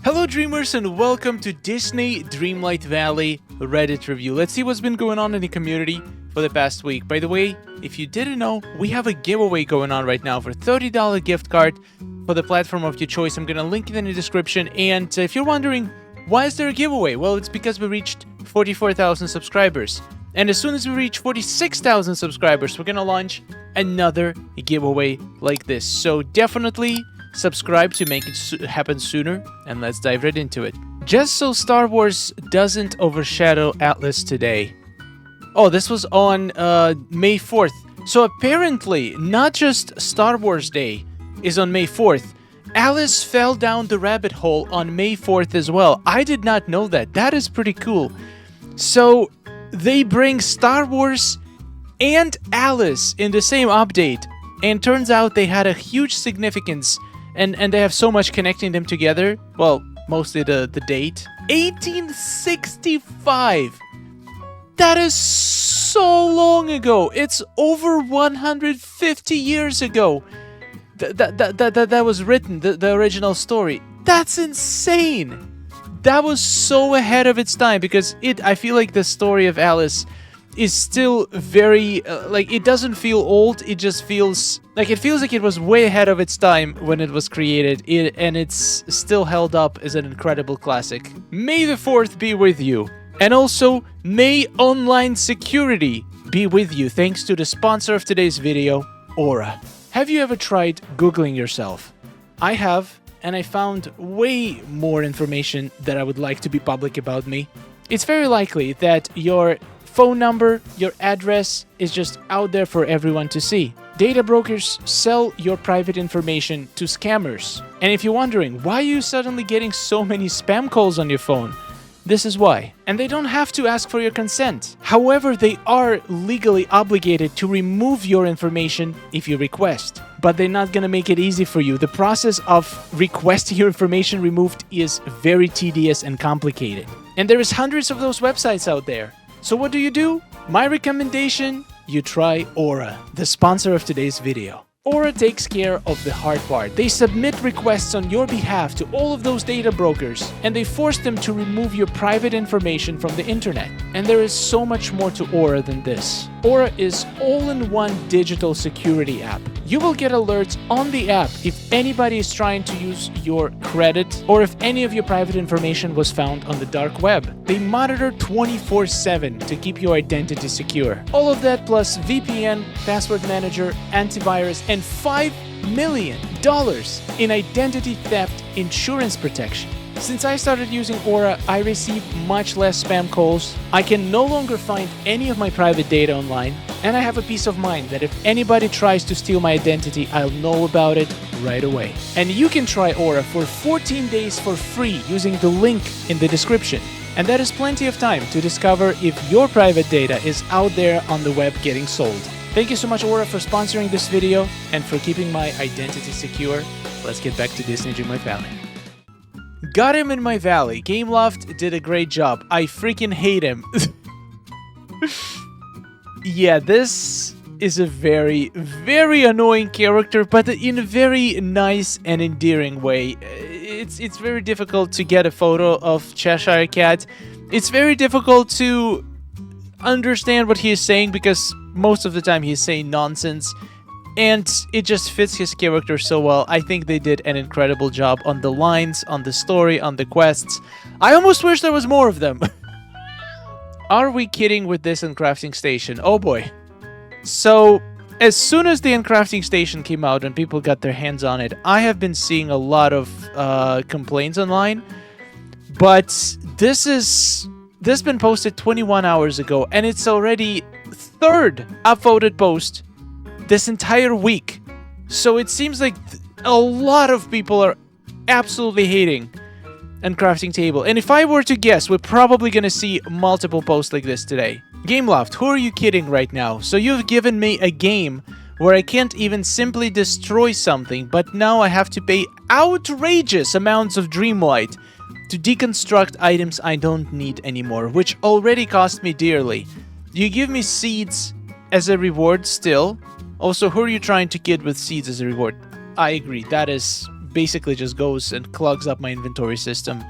Hello dreamers and welcome to Disney Dreamlight Valley Reddit review. Let's see what's been going on in the community for the past week. By the way, if you didn't know, we have a giveaway going on right now for a $30 gift card for the platform of your choice. I'm going to link it in the description. And if you're wondering, why is there a giveaway? Well, it's because we reached 44,000 subscribers. And as soon as we reach 46,000 subscribers, we're going to launch another giveaway like this. So definitely subscribe to make it happen sooner, and let's dive right into it. Just so Star Wars doesn't overshadow Atlas today. Oh, this was on May 4th. So apparently, not just Star Wars Day is on May 4th. Alice fell down the rabbit hole on May 4th as well. I did not know that. That is pretty cool. So they bring Star Wars and Alice in the same update, and turns out they had a huge significance. And they have so much connecting them together. Well, mostly the date. 1865! That is so long ago! It's over 150 years ago! That was written, the original story. That's insane! That was so ahead of its time, because I feel like the story of Alice is still very, it doesn't feel old, it just feels like it was way ahead of its time when it was created, and it's still held up as an incredible classic. May the 4th be with you, and also may online security be with you, thanks to the sponsor of today's video, Aura. Have you ever tried Googling yourself? I have, and I found way more information that I would like to be public about me. It's very likely that your phone number, your address is just out there for everyone to see. Data brokers sell your private information to scammers. And if you're wondering, why are you suddenly getting so many spam calls on your phone? This is why. And they don't have to ask for your consent. However, they are legally obligated to remove your information if you request. But they're not gonna make it easy for you. The process of requesting your information removed is very tedious and complicated. And there is hundreds of those websites out there. So what do? My recommendation, you try Aura, the sponsor of today's video. Aura takes care of the hard part. They submit requests on your behalf to all of those data brokers, and they force them to remove your private information from the internet. And there is so much more to Aura than this. Aura is all-in-one digital security app. You will get alerts on the app if anybody is trying to use your credit or if any of your private information was found on the dark web. They monitor 24/7 to keep your identity secure. All of that plus VPN, password manager, antivirus, and $5 million in identity theft insurance protection. Since I started using Aura, I receive much less spam calls. I can no longer find any of my private data online, and I have a peace of mind that if anybody tries to steal my identity, I'll know about it right away. And you can try Aura for 14 days for free using the link in the description. And that is plenty of time to discover if your private data is out there on the web getting sold. Thank you so much, Aura, for sponsoring this video and for keeping my identity secure. Let's get back to Disney Dreamlight Valley. Got him in my valley. Gameloft did a great job. I freaking hate him. Yeah, this is a very, very annoying character, but in a very nice and endearing way. It's very difficult to get a photo of Cheshire Cat. It's very difficult to understand what he is saying because most of the time he's saying nonsense. And it just fits his character so well. I think they did an incredible job on the lines, on the story, on the quests. I almost wish there was more of them. Are we kidding with this Encrafting Station? Oh boy. So, as soon as the Encrafting Station came out and people got their hands on it, I have been seeing a lot of complaints online. But this been posted 21 hours ago, and it's already third upvoted post this entire week. So it seems like a lot of people are absolutely hating Encrafting Table. And if I were to guess, we're probably gonna see multiple posts like this today. Gameloft, who are you kidding right now? So you've given me a game where I can't even simply destroy something, but now I have to pay outrageous amounts of Dreamlight to deconstruct items I don't need anymore, which already cost me dearly. You give me seeds as a reward still. Also, who are you trying to get with seeds as a reward? I agree, that is basically just goes and clogs up my inventory system.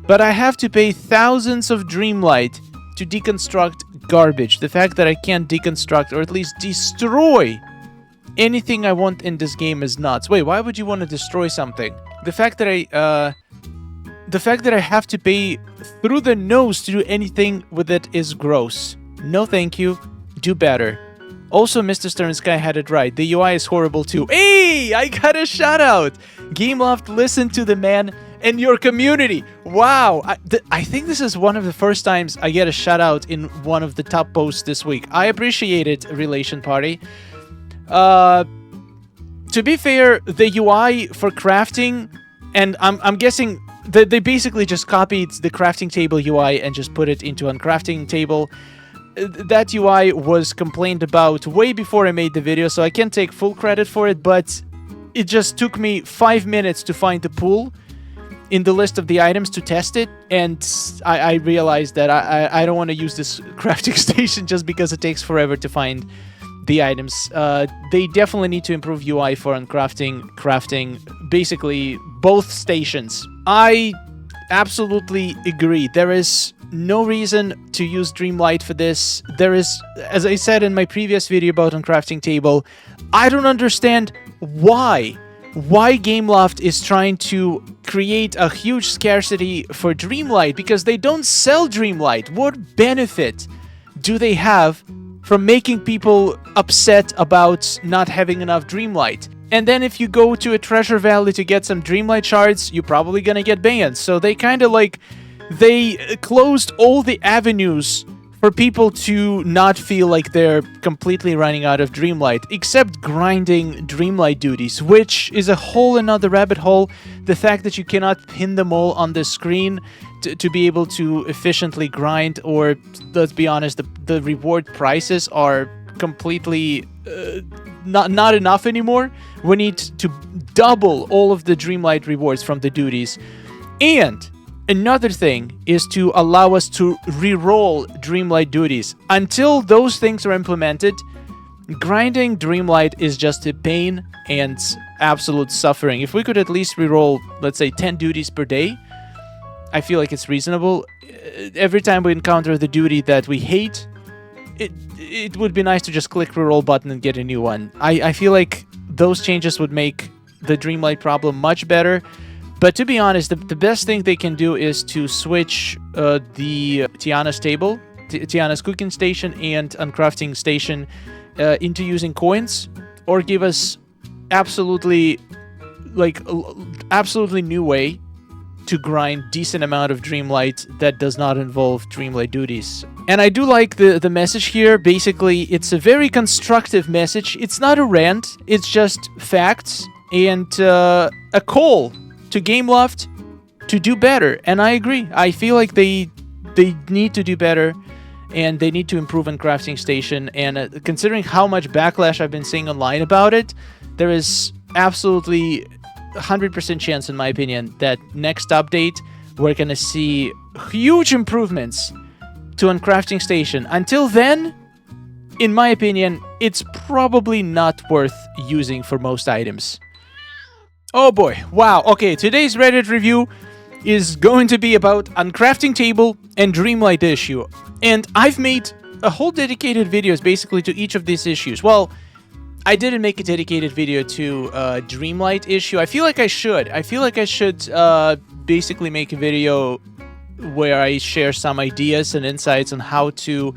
But I have to pay thousands of Dreamlight to deconstruct garbage. The fact that I can't deconstruct or at least destroy anything I want in this game is nuts. Wait, why would you want to destroy something? The fact that I have to pay through the nose to do anything with it is gross. No thank you. Do better. Also, Mr. Stern Sky had it right. The UI is horrible too. Hey, I got a shout out. Gameloft, listen to the man and your community. Wow. I think this is one of the first times I get a shout out in one of the top posts this week. I appreciate it, Relation Party. To be fair, the UI for crafting, and I'm guessing that they basically just copied the crafting table UI and just put it into a crafting table. That UI was complained about way before I made the video, so I can't take full credit for it, but it just took me 5 minutes to find the pool in the list of the items to test it, and I realized that I don't want to use this crafting station just because it takes forever to find the items. They definitely need to improve UI for crafting, basically both stations. I absolutely agree. There is no reason to use Dreamlight for this. There is, as I said in my previous video about Encrafting Table, I don't understand why Gameloft is trying to create a huge scarcity for Dreamlight, because they don't sell Dreamlight. What benefit do they have from making people upset about not having enough Dreamlight? And then if you go to a Treasure Valley to get some Dreamlight shards, you're probably gonna get banned. So they kind of like, they closed all the avenues for people to not feel like they're completely running out of Dreamlight, except grinding Dreamlight duties, which is a whole another rabbit hole. The fact that you cannot pin them all on the screen to be able to efficiently grind, or let's be honest, the reward prices are completely not enough anymore. We need to double all of the Dreamlight rewards from the duties. And another thing is to allow us to re-roll Dreamlight duties. Until those things are implemented, grinding Dreamlight is just a pain and absolute suffering. If we could at least re-roll, let's say, 10 duties per day, I feel like it's reasonable. Every time we encounter the duty that we hate, it would be nice to just click re-roll button and get a new one. I feel like those changes would make the Dreamlight problem much better. But to be honest, the best thing they can do is to switch the Tiana's table, Tiana's cooking station and Encrafting Station into using coins, or give us absolutely new way to grind decent amount of Dreamlight that does not involve Dreamlight duties. And I do like the message here. Basically, it's a very constructive message. It's not a rant, it's just facts and a call to Gameloft to do better. And I agree. I feel like they need to do better, and they need to improve Encrafting Station. And considering how much backlash I've been seeing online about it, there is absolutely 100% chance, in my opinion, that next update we're gonna see huge improvements to Encrafting Station. Until then, in my opinion, it's probably not worth using for most items. Oh boy, wow. Okay, today's Reddit review is going to be about Encrafting Table and Dreamlight issue. And I've made a whole dedicated videos basically to each of these issues. Well, I didn't make a dedicated video to Dreamlight issue. I feel like I should. I feel like I should basically make a video where I share some ideas and insights on how to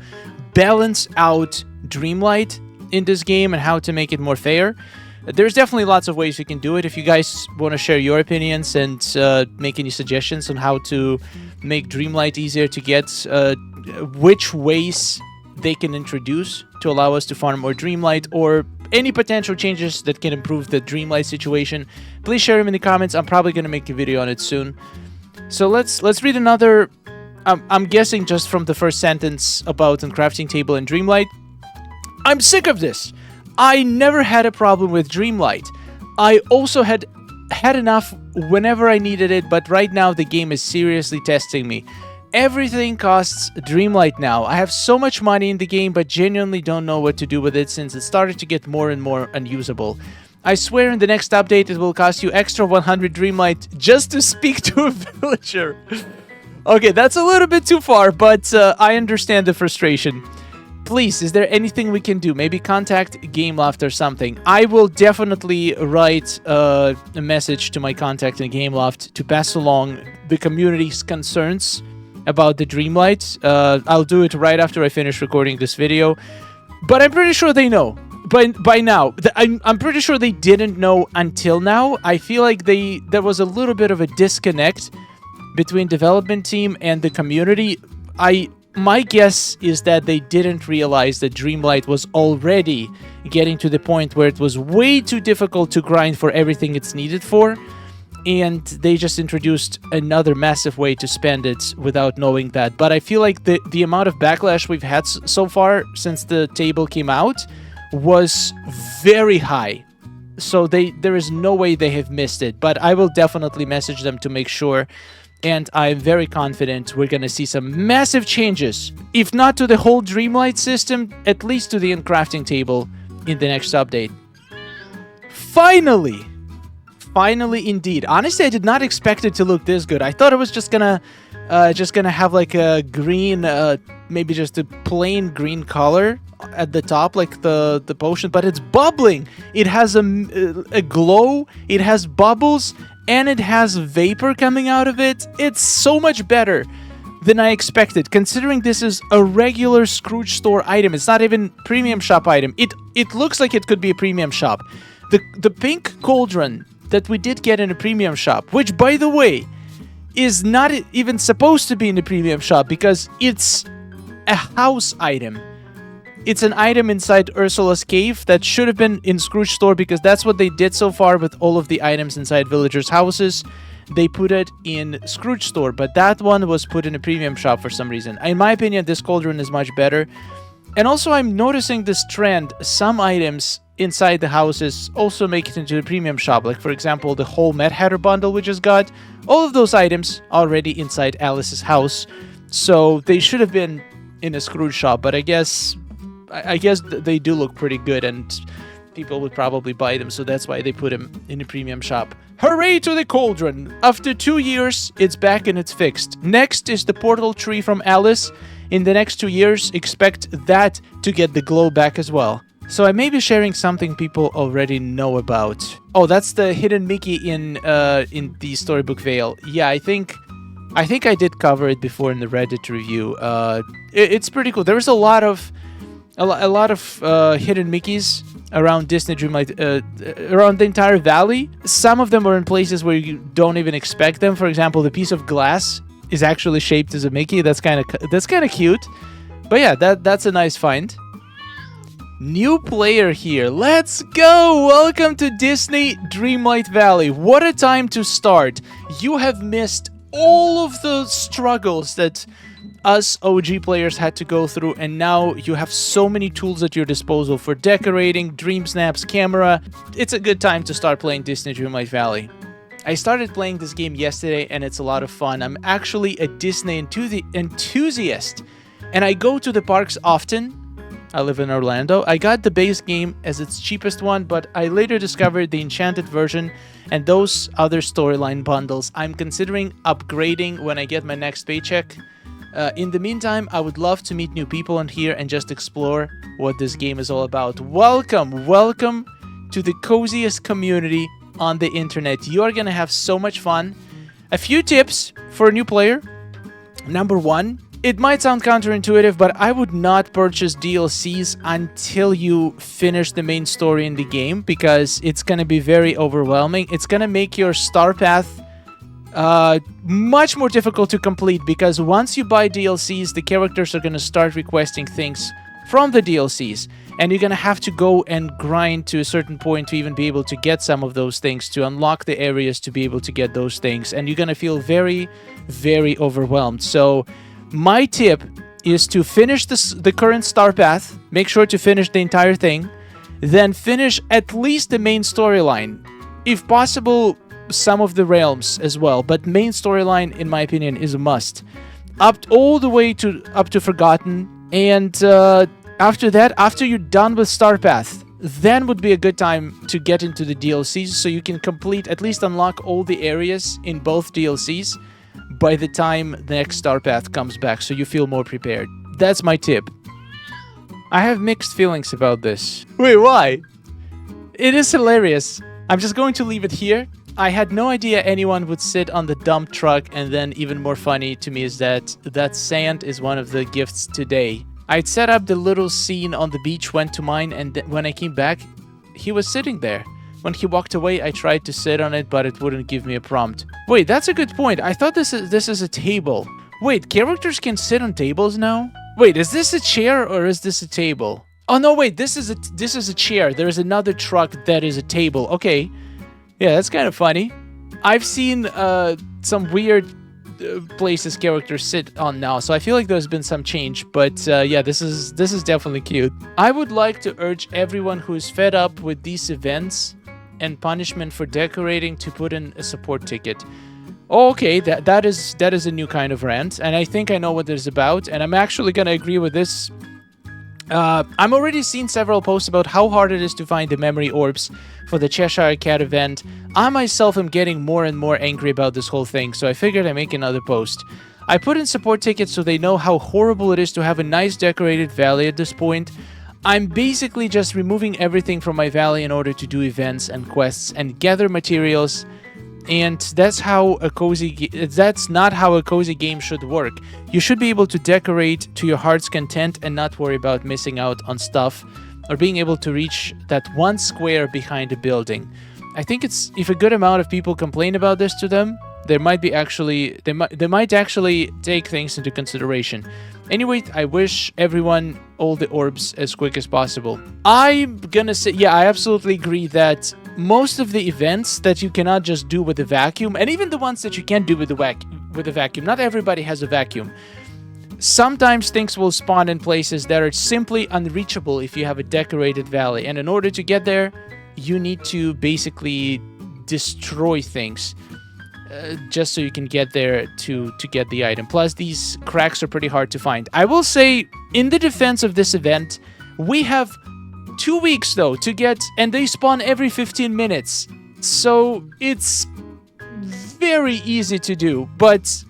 balance out Dreamlight in this game and how to make it more fair. There's definitely lots of ways you can do it. If you guys want to share your opinions and make any suggestions on how to make Dreamlight easier to get, which ways they can introduce to allow us to farm more Dreamlight, or any potential changes that can improve the Dreamlight situation, please share them in the comments. I'm probably going to make a video on it soon. So let's read another, I'm guessing just from the first sentence about Encrafting Table and Dreamlight. I'm sick of this. I never had a problem with Dreamlight. I also had enough whenever I needed it, but right now the game is seriously testing me. Everything costs Dreamlight now. I have so much money in the game, but genuinely don't know what to do with it since it started to get more and more unusable. I swear in the next update it will cost you extra 100 Dreamlight just to speak to a villager. Okay, that's a little bit too far, but I understand the frustration. Please, is there anything we can do? Maybe contact Gameloft or something. I will definitely write a message to my contact in Gameloft to pass along the community's concerns about the Dreamlight. I'll do it right after I finish recording this video. But I'm pretty sure they know. By now. I'm pretty sure they didn't know until now. I feel like there was a little bit of a disconnect between development team and the community. My guess is that they didn't realize that Dreamlight was already getting to the point where it was way too difficult to grind for everything it's needed for, and they just introduced another massive way to spend it without knowing that. But I feel like the amount of backlash we've had so far since the table came out was very high. So there is no way they have missed it, but I will definitely message them to make sure. And I'm very confident we're going to see some massive changes, if not to the whole Dreamlight system, at least to the Encrafting table in the next update. Finally! Finally, indeed. Honestly, I did not expect it to look this good. I thought it was just gonna have like a green, maybe just a plain green color at the top, like the potion, but it's bubbling. It has a glow, it has bubbles, and it has vapor coming out of it. It's so much better than I expected, considering this is a regular Scrooge store item. It's not even premium shop item. It looks like it could be a premium shop. The pink cauldron that we did get in a premium shop, which, by the way, is not even supposed to be in the premium shop because it's a house item. It's an item inside Ursula's cave that should have been in Scrooge store because that's what they did so far with all of the items inside villagers' houses. They put it in Scrooge store, but that one was put in a premium shop for some reason. In my opinion, this cauldron is much better. And also, I'm noticing this trend. Some items inside the houses also make it into the premium shop. Like, for example, the whole Mad Hatter bundle we just got. All of those items already inside Alice's house. So they should have been in a Scrooge shop, but I guess they do look pretty good and people would probably buy them, so that's why they put them in a premium shop. Hooray to the cauldron! After 2 years, it's back and it's fixed. Next is the portal tree from Alice. In the next 2 years, expect that to get the glow back as well. So I may be sharing something people already know about. Oh, that's the hidden Mickey in the Storybook Vale. Yeah, I think I did cover it before in the Reddit review. It's pretty cool. There's a lot of hidden Mickeys around DISNEY Dreamlight, around the entire valley. Some of them are in places where you don't even expect them. For example, the piece of glass is actually shaped as a Mickey. That's kind of cute. But yeah, that's a nice find. New player here. Let's go! Welcome to DISNEY Dreamlight Valley. What a time to start. You have missed all of the struggles that us OG players had to go through, and now you have so many tools at your disposal for decorating, dream snaps, camera. It's a good time to start playing DISNEY Dreamlight Valley. I started playing this game yesterday and it's a lot of fun. I'm actually a Disney enthusiast and I go to the parks often. I live in Orlando. I got the base game as its cheapest one, but I later discovered the enchanted version and those other storyline bundles. I'm considering upgrading when I get my next paycheck. In the meantime, I would love to meet new people in here and just explore what this game is all about. Welcome to the coziest community on the internet. You are gonna have so much fun. A few tips for a new player. Number one, it might sound counterintuitive, but I would not purchase DLCs until you finish the main story in the game because it's gonna be very overwhelming. It's gonna make your star path much more difficult to complete because once you buy DLCs, the characters are going to start requesting things from the DLCs and you're going to have to go and grind to a certain point to even be able to get some of those things, to unlock the areas to be able to get those things, and you're going to feel very, very overwhelmed. So my tip is to finish the current star path, make sure to finish the entire thing, then finish at least the main storyline. If possible, some of the realms as well, but main storyline, in my opinion, is a must. All the way up to Forgotten, and after that, after you're done with Star Path, then would be a good time to get into the DLCs, so you can complete, at least unlock all the areas in both DLCs by the time the next Star Path comes back, so you feel more prepared. That's my tip. I have mixed feelings about this. Wait, why? It is hilarious. I'm just going to leave it here. I had no idea anyone would sit on the dump truck, and then even more funny to me is that that sand is one of the gifts today. I'd set up the little scene on the beach, went to mine, and when I came back, he was sitting there. When he walked away, I tried to sit on it, but it wouldn't give me a prompt. Wait, that's a good point. I thought this is a table. Wait, characters can sit on tables now? Wait, is this a chair or is this a table? Oh no, wait, this is a chair. There is another truck that is a table. Okay. Yeah, that's kind of funny. I've seen some weird places characters sit on now, so I feel like there's been some change, but yeah, this is definitely cute. I would like to urge everyone who's fed up with these events and punishment for decorating to put in a support ticket. Oh, okay, that is a new kind of rant, and I think I know what this is about, and I'm actually gonna agree with this. I'm already seen several posts about how hard it is to find the memory orbs for the Cheshire Cat event. I myself am getting more and more angry about this whole thing, so I figured I'd make another post. I put in support tickets so they know how horrible it is to have a nice decorated valley at this point. I'm basically just removing everything from my valley in order to do events and quests and gather materials. And that's not how a cozy game should work. You should be able to decorate to your heart's content and not worry about missing out on stuff or being able to reach that one square behind a building. I think if a good amount of people complain about this to them, they might actually take things into consideration. Anyway, I wish everyone all the orbs as quick as possible. I'm gonna say, yeah, I absolutely agree that most of the events that you cannot just do with a vacuum, and even the ones that you can do with a vacuum, not everybody has a vacuum. Sometimes things will spawn in places that are simply unreachable if you have a decorated valley, and in order to get there, you need to basically destroy things just so you can get there to get the item. Plus, these cracks are pretty hard to find. I will say, in the defense of this event, we have 2 weeks though to get, and they spawn every 15 minutes, so it's very easy to do. But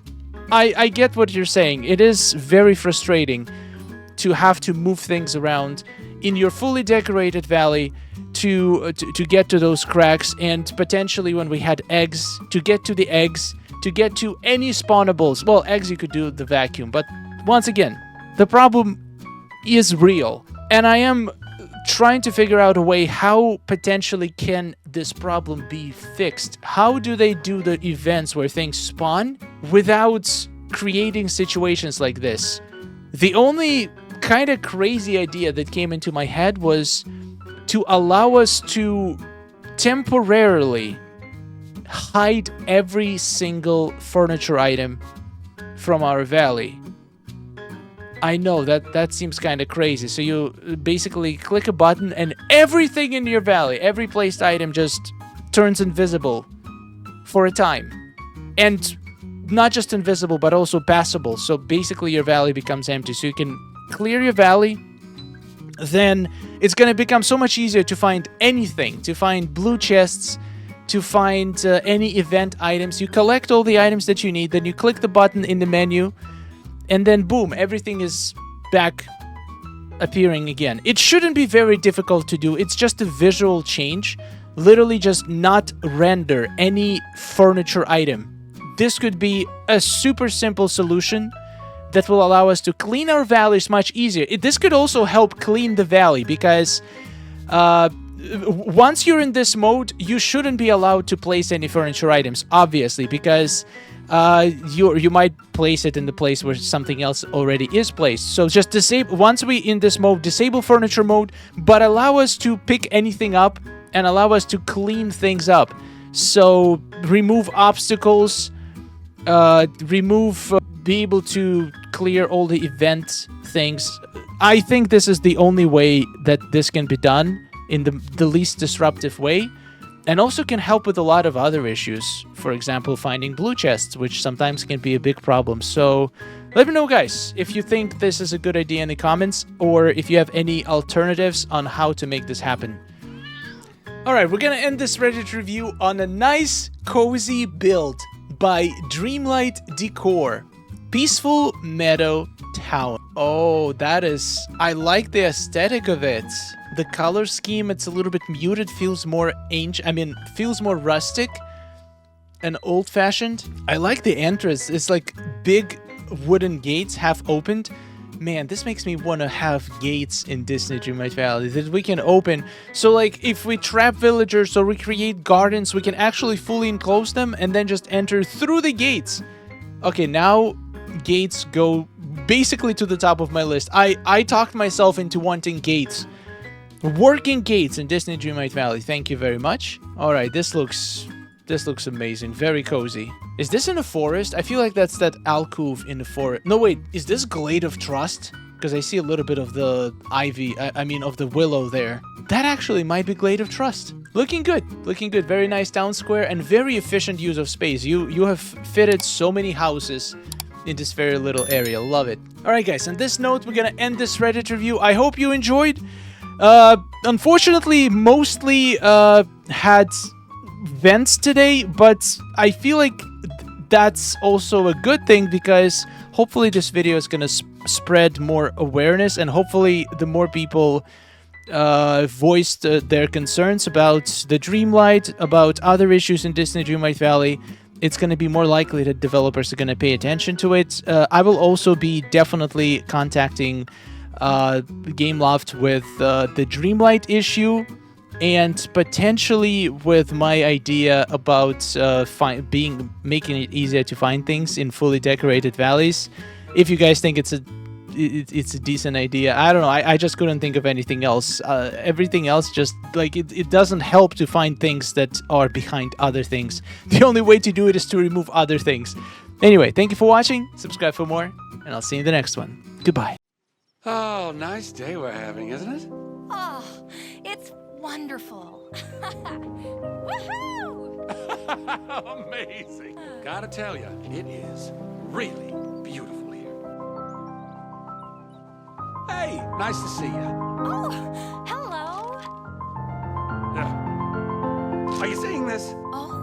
I get what you're saying. It is very frustrating to have to move things around in your fully decorated valley to get to those cracks, and potentially when we had eggs, to get to the eggs, to get to any spawnables. Well, eggs you could do the vacuum, but once again, the problem is real, and I am trying to figure out a way how potentially can this problem be fixed. How do they do the events where things spawn without creating situations like this? The only kind of crazy idea that came into my head was to allow us to temporarily hide every single furniture item from our valley. I know that seems kind of crazy. So you basically click a button and everything in your valley, every placed item just turns invisible for a time. And not just invisible, but also passable. So basically your valley becomes empty. So you can clear your valley, then it's going to become so much easier to find anything, to find blue chests, to find any event items. You collect all the items that you need, then you click the button in the menu, and then boom, everything is back appearing again. It shouldn't be very difficult to do. It's just a visual change. Literally just not render any furniture item. This could be a super simple solution that will allow us to clean our valleys much easier. This could also help clean the valley, because once you're in this mode, you shouldn't be allowed to place any furniture items, obviously, because you might place it in the place where something else already is placed. So just disable, once we in this mode, disable furniture mode, but allow us to pick anything up and allow us to clean things up. So remove obstacles, be able to clear all the event things. I think this is the only way that this can be done in the least disruptive way, and also can help with a lot of other issues. For example, finding blue chests, which sometimes can be a big problem. So let me know, guys, if you think this is a good idea in the comments, or if you have any alternatives on how to make this happen. Alright, we're gonna end this Reddit review on a nice, cozy build by Dreamlight Decor. Peaceful Meadow Town. Oh, that is... I like the aesthetic of it. The color scheme, it's a little bit muted, feels more ancient. I mean, feels more rustic and old-fashioned. I like the entrance. It's like big wooden gates, half opened. Man, this makes me want to have gates in Disney Dreamlight Valley that we can open. So, like, if we trap villagers or we create gardens, we can actually fully enclose them and then just enter through the gates. Okay, now gates go basically to the top of my list. I talked myself into wanting gates. Working gates in Disney Dreamlight Valley. Thank you very much. Alright, this looks amazing. Very cozy. Is this in a forest? I feel like that's that alcove in the forest. No, wait. Is this Glade of Trust? Because I see a little bit of the ivy. I mean, of the willow there. That actually might be Glade of Trust. Looking good. Looking good. Very nice town square and very efficient use of space. You have fitted so many houses in this very little area. Love it. Alright, guys. On this note, we're gonna end this Reddit review. I hope you enjoyed. Unfortunately, mostly had vents today, but I feel like that's also a good thing because hopefully this video is gonna spread more awareness, and hopefully the more people voiced their concerns about the Dreamlight, about other issues in Disney Dreamlight Valley, it's going to be more likely that developers are going to pay attention to it. I will also be definitely contacting Gameloft with the Dreamlight issue, and potentially with my idea about making it easier to find things in fully decorated valleys. If you guys think it's a decent idea, I don't know. I just couldn't think of anything else. Everything else just like it doesn't help to find things that are behind other things. The only way to do it is to remove other things. Anyway, thank you for watching. Subscribe for more, and I'll see you in the next one. Goodbye. Oh, nice day we're having, isn't it? Oh, it's wonderful. Woohoo! Amazing. Gotta tell you, it is really beautiful here. Hey, nice to see you. Oh, hello. Are you seeing this? Oh,